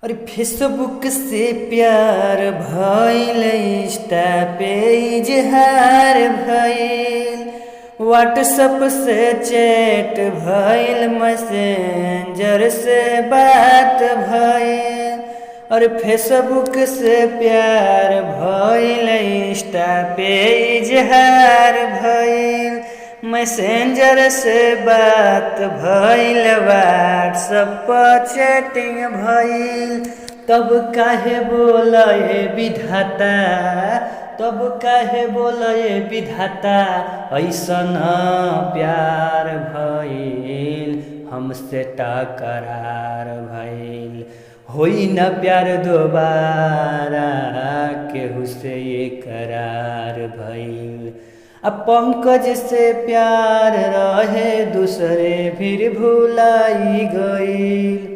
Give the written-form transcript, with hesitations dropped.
और फेसबुक से प्यार भइल, इंस्टा पे इजहार भइल, व्हाट्सएप से चैट भइल, मैसेंजर से बात भइल। और फेसबुक से प्यार भइल, इंस्टा पे इजहार भइल, मैसेंजर से बात भइल, व्हाट्सएप पर चैटिंग भइल। तब काहे बोले विधाता, तब काहे बोले विधाता, ऐसन प्यार भइल, हमसे टकरार भइल। होई न प्यार दोबारा, केहू से इकरार भइल। अब पंकज से प्यार रहे, दूसरे फिर भुलाई गईल।